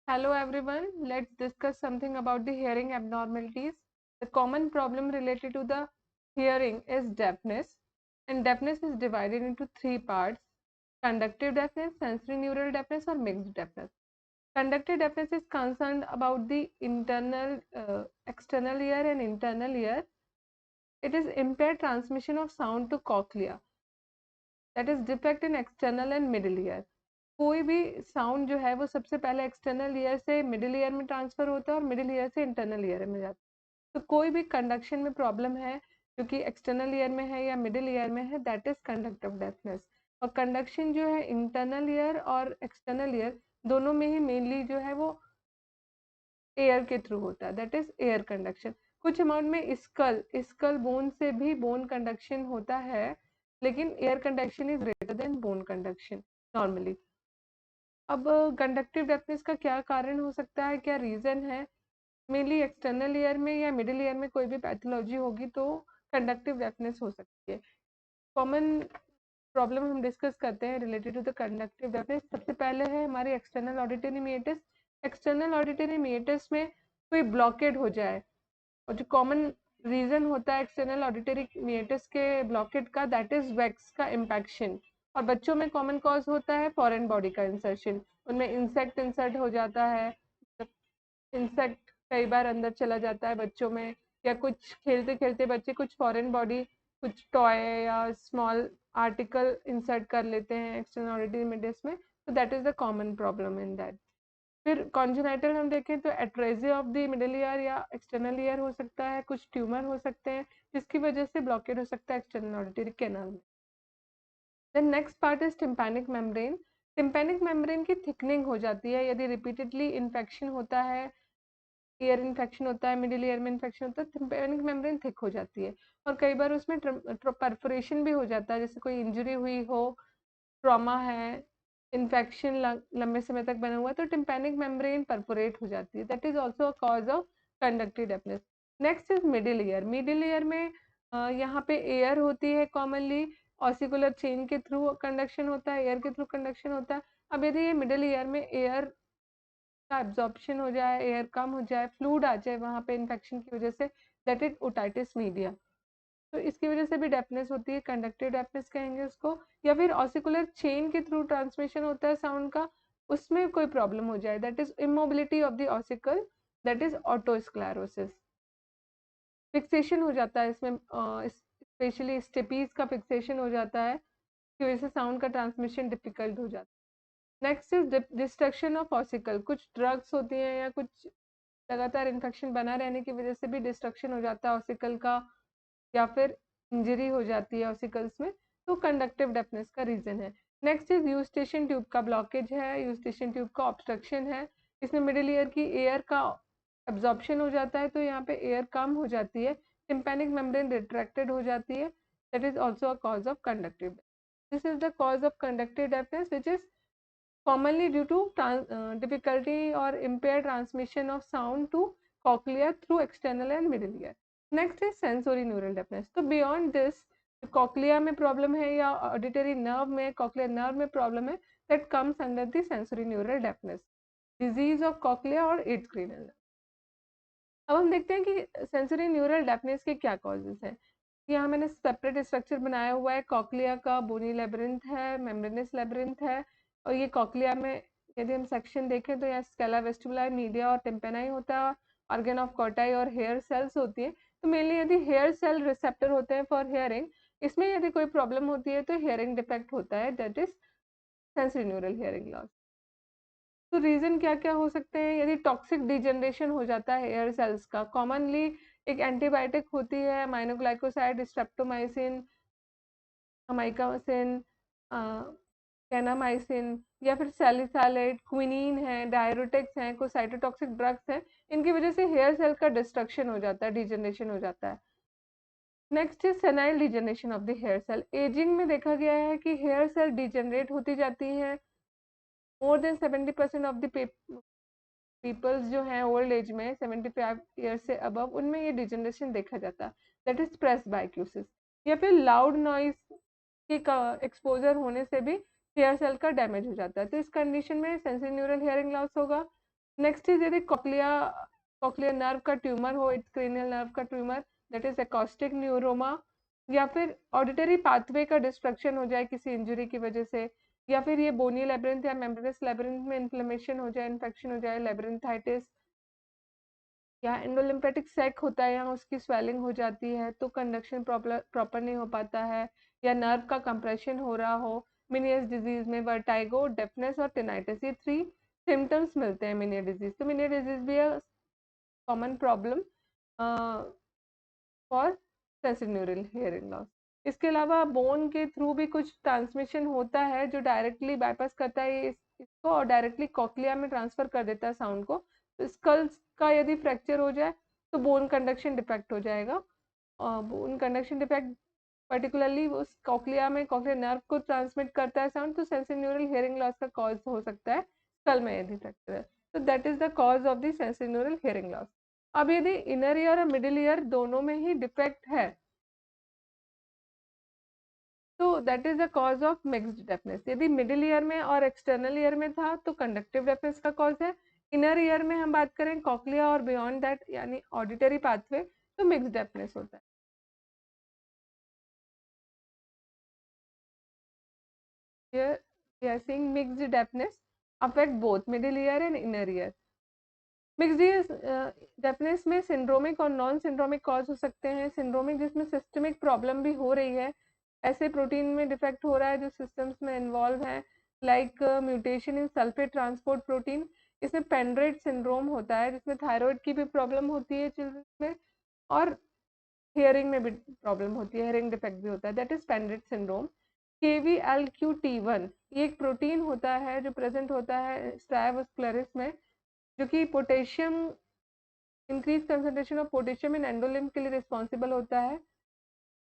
Hello everyone, let's discuss something about the hearing abnormalities. The common problem related to the hearing is deafness, and deafness is divided into three parts: conductive deafness, sensory neural deafness, or mixed deafness. Conductive deafness is concerned about the external ear and internal ear. It is impaired transmission of sound to cochlea, that is defect in external and middle ear. कोई भी sound जो है वो सबसे पहले external ear से middle ear में transfer होता है और मिडिल ईयर से इंटरनल ईयर में जाता है। तो कोई भी कंडक्शन में प्रॉब्लम है जो कि एक्सटर्नल ईयर में है या मिडिल ईयर में है, दैट इज कंडक्टिव डेफनेस। और कंडक्शन जो है इंटरनल ईयर और एक्सटर्नल ईयर दोनों में ही मेनली जो है वो एयर के थ्रू होता है, दैट इज एयर कंडक्शन। कुछ अमाउंट में स्कल बोन से भी बोन कंडक्शन होता है, लेकिन air conduction is greater than bone conduction normally. अब कंडक्टिव डेफनेस का क्या कारण हो सकता है, क्या रीजन है? मेनली एक्सटर्नल ईयर में या मिडिल ईयर में कोई भी पैथोलॉजी होगी तो कंडक्टिव डेफनेस हो सकती है। कॉमन प्रॉब्लम हम डिस्कस करते हैं related to the conductive deafness. सबसे पहले है हमारी external auditory meatus. External auditory meatus में कोई ब्लॉकेड हो जाए, और जो कॉमन रीजन होता है एक्सटर्नल ऑडिटरी मीएटिस के ब्लॉकेड का, दैट इज वैक्स का इम्पैक्शन। और बच्चों में कॉमन कॉज होता है फॉरेन बॉडी का इंसर्शन, उनमें इंसेक्ट इंसर्ट हो जाता है। इंसेक्ट कई बार अंदर चला जाता है बच्चों में, या कुछ खेलते खेलते बच्चे कुछ फॉरेन बॉडी, कुछ टॉय या स्मॉल आर्टिकल इंसर्ट कर लेते हैं एक्सटर्नल ऑडिटरी मीडियस में, तो that is the common problem in that. फिर कॉन्जेनाइटल हम देखें तो atresia of the middle ear या एक्सटर्नल ईयर हो सकता है, कुछ ट्यूमर हो सकते हैं जिसकी वजह से ब्लॉकेड हो सकता है एक्सटर्नल ऑडिटरी कैनाल में। Then next part is tympanic membrane. Tympanic membrane की थिकनिंग हो जाती है यदि रिपीटेडली इन्फेक्शन होता है, ईयर इन्फेक्शन होता है, मिडिल ईयर में इन्फेक्शन होता है, टिम्पैनिक मेम्ब्रेन थिक हो जाती है। और कई बार उसमें परफोरेशन भी हो जाता है, जैसे कोई इंजरी हुई हो, ट्रॉमा है, इन्फेक्शन लंबे समय तक बना हुआ है, तो टिम्पैनिक मेम्ब्रेन परफोरेट हो जाती है, that is also a cause of conductive deafness. Next is middle ear. Middle ear में यहाँ पे एयर होती है, कॉमनली ऑसिकुलर चेन के थ्रू कंडक्शन होता है, एयर के थ्रू कंडक्शन होता है। अब यदि ये मिडिल ईयर में एयर का एब्जॉर्प्शन हो जाए, एयर कम हो जाए, फ्लूड आ जाए वहाँ पे इन्फेक्शन की वजह से, दैट इज ओटाइटिस मीडिया, तो इसकी वजह से भी डेफनेस होती है, कंडक्टिव डेफनेस कहेंगे उसको। या फिर ऑसिकुलर चेन के थ्रू ट्रांसमिशन होता है साउंड का, उसमें कोई प्रॉब्लम हो जाए, that is immobility of the ossicle, that is otosclerosis. Fixation हो जाता है इसमें, स्पेशली स्टेपीज का फिक्सेशन हो जाता है, की वजह से साउंड का ट्रांसमिशन डिफिकल्ट हो जाता है। Next is destruction of ossicle. कुछ ड्रग्स होती हैं या कुछ लगातार इन्फेक्शन बना रहने की वजह से भी डिस्ट्रक्शन हो जाता है ऑसिकल का, या फिर इंजरी हो जाती है ऑसिकल्स में, तो कंडक्टिव डेफनेस का रीजन है। नेक्स्ट इज यूस्टेशन ट्यूब का ब्लॉकेज है, यूस्टेशन ट्यूब का ऑब्स्ट्रक्शन है। इसमें मिडिल ईयर की एयर का एब्जॉर्प्शन हो जाता है, तो यहाँ पे एयर कम हो जाती है, टिम्पैनिक मेम्ब्रेन रिट्रैक्टेड हो जाती है, that is also a cause of conductive. This is the cause of conductive deafness which is commonly due to difficulty or impaired transmission of sound to cochlea through external and middle ear. Next is sensory neural deafness. तो beyond this, cochlea में problem है या auditory nerve में, cochlear nerve में problem है, that comes under the sensory neural deafness, disease of cochlea or its cranial nerve. अब हम देखते हैं कि सेंसरी न्यूरल डेफनेस के क्या कॉजेज हैं। यहाँ मैंने सेपरेट स्ट्रक्चर बनाया हुआ है, कॉक्लिया का बोनी लेब्रिंथ है, मेम्ब्रेनस लेब्रिंथ है, और ये कॉक्लिया में यदि हम सेक्शन देखें तो यहाँ स्केला वेस्टिबुला मीडिया और टिम्पेनाई होता है, ऑर्गन ऑफ कॉर्टाई और हेयर सेल्स होती है। तो मेनली यदि हेयर सेल रिसेप्टर होते हैं फॉर हेयरिंग, इसमें यदि कोई प्रॉब्लम होती है तो हेयरिंग डिफेक्ट होता है, that is sensory neural hearing loss. तो रीजन क्या क्या हो सकते हैं? यदि टॉक्सिक डिजनरेशन हो जाता है हेयर सेल्स का, कॉमनली एक एंटीबायोटिक होती है माइनोग्लाइकोसाइड, स्ट्रेप्टोमाइसिन, अमाइकासिन, कैनामाइसिन, या फिर सैलिसाइलेट, क्विनीन है, डायरोटिक्स हैं, कुछ साइटोटॉक्सिक ड्रग्स हैं, इनकी वजह से हेयर सेल का डिस्ट्रक्शन हो जाता है, डिजनरेशन हो जाता है। Next is senile degeneration of the hair cell. Ageing में देखा गया है कि हेयर सेल डिजनरेट होती जाती हैं, more than 70% of the peoples जो हैं ओल्ड एज में 75 ईयर से अबव, उनमें ये डिजनरेशन देखा जाता है, दैट इज प्रेस्बाइक्यूसिस। या फिर लाउड नॉइज की एक्सपोजर होने से भी हेयर सेल का डैमेज हो जाता है, तो इस कंडीशन में सेंसरी न्यूरल हेयरिंग लॉस होगा। नेक्स्ट इज यदि कॉक्लियर नर्व का ट्यूमर हो, इट्स क्रेनियल नर्व का tumour, that is acoustic neuroma, या फिर ऑडिटरी पाथवे का डिस्ट्रक्शन हो जाए किसी इंजरी की वजह से, या फिर ये बोनी लेब्रिंथ या मेम्ब्रेनस लेब्रिंथ में इन्फ्लेमेशन हो जाए, इन्फेक्शन हो जाए, लेब्रिंथाइटिस, या एंडोलिम्फेटिक सैक होता है यहाँ उसकी स्वेलिंग हो जाती है तो कंडक्शन प्रॉपर नहीं हो पाता है, या नर्व का कंप्रेशन हो रहा हो। मिनियस डिजीज में वर्टाइगो, डेफनेस और टिनाइटिस, ये 3 सिम्टम्स मिलते हैं मिनियर डिजीज। तो मिनियर डिजीज भी common problem for sensorial hearing loss. इसके अलावा बोन के थ्रू भी कुछ ट्रांसमिशन होता है जो डायरेक्टली बाईपास करता है इसको और डायरेक्टली कॉक्लिया में ट्रांसफर कर देता है साउंड को। तो स्कल्स का यदि फ्रैक्चर हो जाए तो बोन कंडक्शन डिफेक्ट हो जाएगा। बोन कंडक्शन डिफेक्ट पर्टिकुलरली उस कॉक्लिया में कॉक्लियर नर्व को ट्रांसमिट करता है साउंड, तो सेंसोरियल हियरिंग लॉस का कॉज हो सकता है स्कल में यदि फ्रैक्चर है। तो that is the cause of the sensorial hearing loss. अब यदि इनर ईयर और मिडिल ईयर दोनों में ही डिफेक्ट है तो that is the cause of mixed deafness. यदि मिडिल ईयर में और एक्सटर्नल ईयर में था तो कंडक्टिव डेफनेस का कॉज है। इनर ईयर में हम बात करें कॉक्लिया और बियॉन्ड दैट यानी ऑडिटरी पाथवे तो मिक्स्ड डेफनेस होता है। Here we are seeing mixed deafness affect both middle ear and inner ear. Mixed deafness में सिंड्रोमिक और नॉन सिंड्रोमिक कॉज हो सकते हैं। सिंड्रोमिक जिसमें सिस्टमिक प्रॉब्लम भी हो रही है, ऐसे प्रोटीन में डिफेक्ट हो रहा है जो सिस्टम्स में इन्वॉल्व है, like mutation in sulphate transport protein. इसमें पेंड्रेट सिंड्रोम होता है जिसमें थायराइड की भी प्रॉब्लम होती है चिल्ड्रन में, और हियरिंग में भी प्रॉब्लम होती है, हियरिंग डिफेक्ट भी होता है, दैट इज पेंड्रेट सिंड्रोम। KVLQ-T1 ये एक प्रोटीन होता है जो प्रेजेंट होता है स्ट्राइवोस्क्लेरिस में, जो कि potassium increase concentration of potassium in endolymph के लिए रिस्पॉन्सिबल होता है।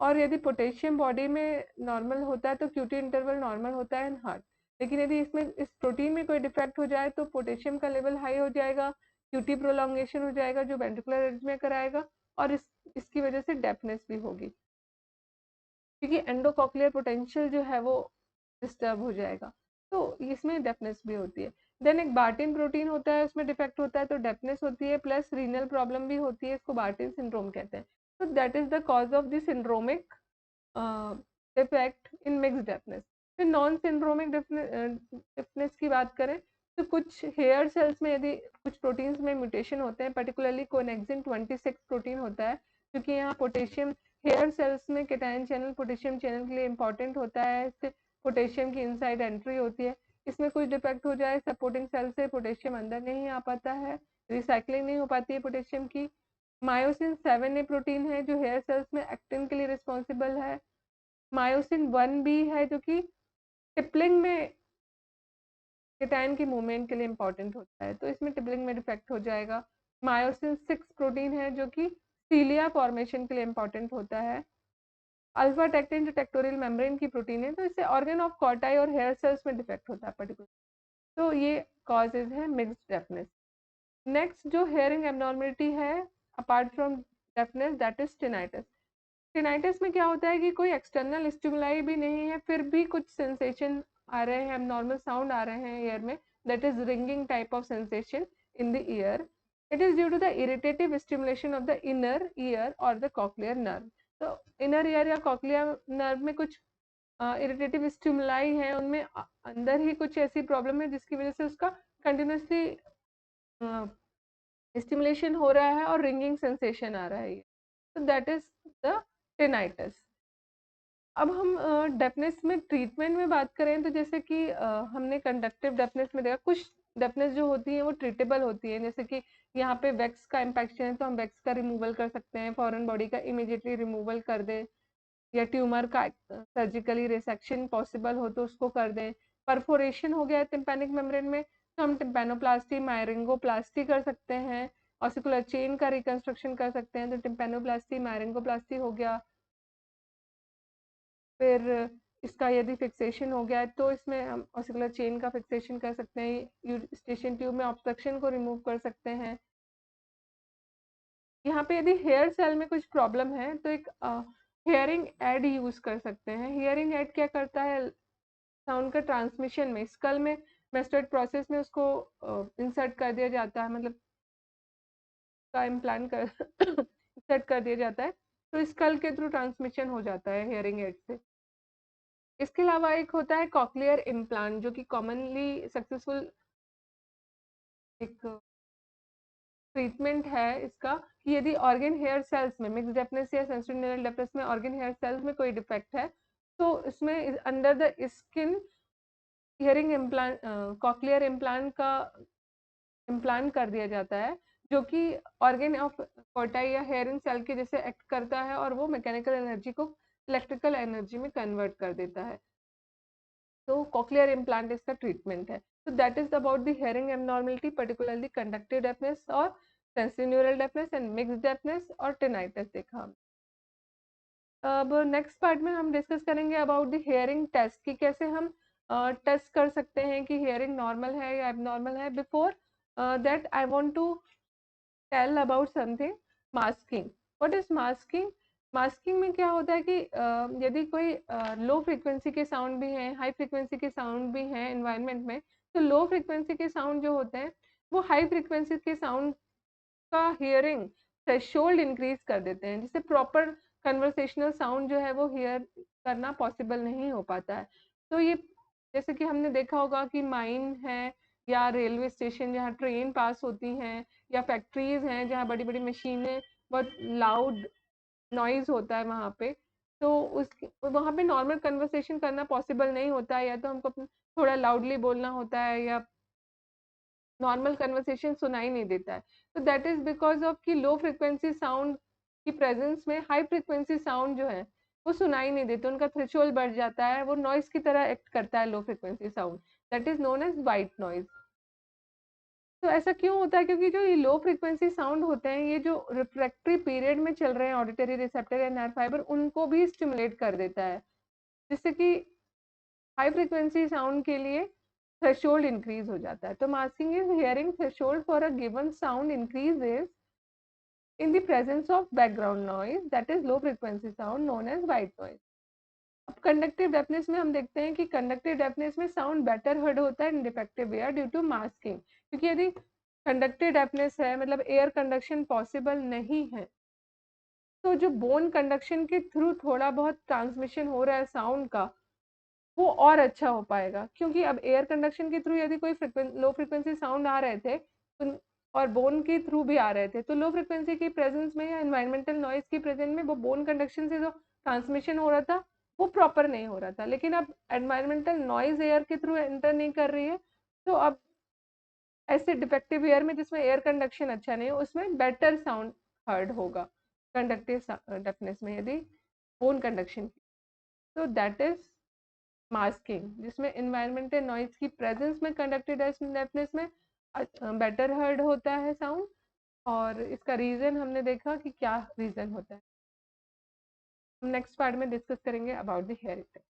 और यदि पोटेशियम बॉडी में नॉर्मल होता है तो क्यूटी इंटरवल नॉर्मल होता है इन हार्ट। लेकिन यदि इसमें इस प्रोटीन में कोई डिफेक्ट हो जाए तो पोटेशियम का लेवल हाई हो जाएगा, क्यूटी प्रोलॉन्गेशन हो जाएगा जो वेंट्रिकुलर एरिथमिया कराएगा, और इसकी वजह से डेफनेस भी होगी क्योंकि एंडोकॉक्लियर पोटेंशियल जो है वो डिस्टर्ब हो जाएगा, तो इसमें डेफनेस भी होती है। देन एक बार्टिन प्रोटीन होता है उसमें डिफेक्ट होता है तो डेफनेस होती है, प्लस रीनल प्रॉब्लम भी होती है, इसको बार्टिन सिंड्रोम कहते हैं। तो that is the cause of the syndromic defect in mix deafness. फिर नॉन सिंड्रोमिक डेफनेस की बात करें तो कुछ हेयर सेल्स में यदि कुछ प्रोटीन्स में म्यूटेशन होते हैं, पर्टिकुलरली कोनेक्सिन 26 प्रोटीन होता है, क्योंकि यहाँ पोटेशियम हेयर सेल्स में केटायन चैनल पोटेशियम चैनल के लिए इंपॉर्टेंट होता है, इससे पोटेशियम की इनसाइड एंट्री होती है। इसमें कुछ डिफेक्ट हो जाए सपोर्टिंग सेल से पोटेशियम अंदर नहीं आ पाता है, रिसाइकलिंग नहीं हो पाती है पोटेशियम की। मायोसिन 7A प्रोटीन है जो हेयर सेल्स में एक्टिन के लिए रिस्पॉन्सिबल है। मायोसिन 1B है जो कि टिपलिंग में केटायन की मूवमेंट के लिए इंपॉर्टेंट होता है, तो इसमें टिपलिंग में डिफेक्ट हो जाएगा। मायोसिन 6 प्रोटीन है जो कि सीलिया फॉर्मेशन के लिए इंपॉर्टेंट होता है। अल्फा टेक्टिन जो टेक्टोरियल मेम्ब्रेन की प्रोटीन है, तो इससे ऑर्गन ऑफ कॉर्टाई और हेयर सेल्स में डिफेक्ट होता है पर्टिकुलर। तो ये कॉजेज है मिक्स्ड डेफनेस। नेक्स्ट जो हेयरिंग एबनॉर्मलिटी है apart from deafness that is tinnitus. Tinnitus में क्या होता है कि कोई एक्सटर्नल स्टिमुलाई भी नहीं है फिर भी कुछ सेंसेशन आ रहे हैं, एबनॉर्मल साउंड आ रहे हैं ईयर में, that is ringing type of sensation in the ear. It is due to the irritative stimulation of the inner ear और द कॉक्लियर नर्व। तो इनर ईयर या कॉक्लियर नर्व में कुछ इरिटेटिव स्टिमुलाई है, उनमें अंदर ही कुछ ऐसी प्रॉब्लम है जिसकी वजह से उसका कंटिन्यूसली स्टिमुलेशन हो रहा है और रिंगिंग सेंसेशन आ रहा है, तो दैट इज द टिनाइटिस। अब हम डेफनेस में ट्रीटमेंट में बात करें तो जैसे कि हमने कंडक्टिव डेफनेस में देखा कुछ डेफनेस जो होती है वो ट्रीटेबल होती है, जैसे कि यहाँ पे वैक्स का इम्पैक्शन है तो हम वैक्स का रिमूवल कर सकते हैं, फॉरेन बॉडी का इमीडिएटली रिमूवल कर दें, या ट्यूमर का सर्जिकली रिसेक्शन पॉसिबल हो तो उसको कर दें। परफोरेशन हो गया है टिम्पैनिक मेम्ब्रेन में तो हम टिम्पैनोप्लास्टी मायरिंगोप्लास्टी कर सकते हैं, ऑसिकुलर चेन का रिकंस्ट्रक्शन कर सकते हैं, तो टिम्पैनोप्लास्टी मायरिंगोप्लास्टी हो गया। फिर इसका यदि फिक्सेशन हो गया है तो इसमें हम ऑसिकुलर चेन का फिक्सेशन कर सकते हैं, स्टेशन ट्यूब में ऑब्स्ट्रक्शन को रिमूव कर सकते हैं। यहाँ पे यदि हेयर सेल में कुछ प्रॉब्लम है तो एक हेयरिंग एड यूज कर सकते हैं। हियरिंग एड क्या करता है, साउंड का ट्रांसमिशन में स्कल में मेस्टोइड प्रोसेस में उसको इंसर्ट कर दिया जाता है, मतलब का इम्प्लांट कर इंसर्ट कर दिया जाता है, तो स्कल के थ्रू ट्रांसमिशन हो जाता है हेयरिंग एड से। इसके अलावा एक होता है कॉक्लियर इम्प्लांट, जो कि कॉमनली सक्सेसफुल एक ट्रीटमेंट है इसका, कि यदि ऑर्गन हेयर सेल्स में मिक्स डेफनेस या सेंसरी न्यूरल डेफनेस में ऑर्गन हेयर सेल्स में कोई डिफेक्ट है, तो इसमें under the skin hearing implant, cochlear implant का इम्प्लांट कर दिया जाता है, जो कि ऑर्गन ऑफ कोटाई या हेयरिंग सेल के जैसे एक्ट करता है, और वो मैकेनिकल एनर्जी को इलेक्ट्रिकल एनर्जी में कन्वर्ट कर देता है। तो कॉक्लियर इम्प्लांट इसका ट्रीटमेंट है। तो that is about the hearing abnormality, particularly conductive deafness और sensory neural deafness and mixed deafness और टिनाइटस देखा हमने। अब नेक्स्ट पार्ट में हम डिस्कस करेंगे अबाउट द हियरिंग टेस्ट, कि कैसे हम टेस्ट कर सकते हैं कि हियरिंग नॉर्मल है या एबनॉर्मल है। Before that I want to tell about something, masking. What is masking? Masking में क्या होता है कि यदि कोई लो फ्रिक्वेंसी के साउंड भी हैं, हाई फ्रिक्वेंसी के साउंड भी हैं एनवायरनमेंट में, तो लो फ्रिक्वेंसी के साउंड जो होते हैं वो हाई फ्रिक्वेंसी के साउंड का हियरिंग थ्रेशोल्ड इंक्रीज कर देते हैं, जिससे प्रॉपर कन्वर्सेशनल साउंड जो है वो हियर करना पॉसिबल नहीं हो पाता है। तो ये जैसे कि हमने देखा होगा कि माइन है या रेलवे स्टेशन जहाँ ट्रेन पास होती हैं, या फैक्ट्रीज हैं जहाँ बड़ी बड़ी मशीनें, बहुत लाउड नॉइज होता है वहाँ पे, तो उस वहाँ पे नॉर्मल कन्वर्सेशन करना पॉसिबल नहीं होता है, या तो हमको थोड़ा लाउडली बोलना होता है, या नॉर्मल कन्वर्सेशन सुनाई नहीं देता है। तो दैट इज बिकॉज ऑफ कि लो फ्रिक्वेंसी साउंड की प्रेजेंस में हाई फ्रिक्वेंसी साउंड जो है वो सुनाई नहीं देते, उनका थ्रेशोल्ड बढ़ जाता है, वो नॉइज की तरह एक्ट करता है low frequency sound, that is known as white noise. तो ऐसा क्यों होता है? क्योंकि जो ये लो फ्रिक्वेंसी साउंड होते हैं, ये जो रिफ्रैक्टरी पीरियड में चल रहे हैं ऑडिटरी रिसेप्टर या नर्व फाइबर, उनको भी स्टिमुलेट कर देता है, जिससे कि हाई फ्रिक्वेंसी साउंड के लिए थ्रेशोल्ड इंक्रीज हो जाता है। तो masking is hearing threshold for a given sound increases in the presence of background noise, that is low frequency sound known as white noise. अब कंडक्टिव डेफनेस में हम देखते हैं कि कंडक्टिव डेफनेस में साउंड बेटर हर्ड होता है in defective ear due to masking, क्योंकि यदि कंडक्टिव डेफनेस है, मतलब एयर कंडक्शन पॉसिबल नहीं है, तो जो बोन कंडक्शन के थ्रू थोड़ा बहुत ट्रांसमिशन हो रहा है साउंड का, वो और अच्छा हो पाएगा। क्योंकि अब एयर कंडक्शन के थ्रू यदि कोई लो फ्रिक्वेंसी साउंड आ रहे थे और बोन के थ्रू भी आ रहे थे, तो लो फ्रिक्वेंसी की प्रेजेंस में या एनवायरमेंटल नॉइज की प्रेजेंस में वो बोन कंडक्शन से जो ट्रांसमिशन हो रहा था वो प्रॉपर नहीं हो रहा था। लेकिन अब एनवायरमेंटल नॉइज एयर के थ्रू एंटर नहीं कर रही है, तो अब ऐसे डिफेक्टिव एयर में जिसमें एयर कंडक्शन अच्छा नहीं है, उसमें बेटर साउंड हर्ड होगा कंडक्टिव डेफनेस में यदि बोन कंडक्शन। तो दैट इज मास्किंग, जिसमें इन्वायरमेंटल नॉइज की प्रेजेंस में कंडक्टिव डेफनेस में बेटर हर्ड होता है साउंड। और इसका रीजन हमने देखा कि क्या रीजन होता है। हम नेक्स्ट पार्ट में डिस्कस करेंगे अबाउट द हेयर इफेक्ट।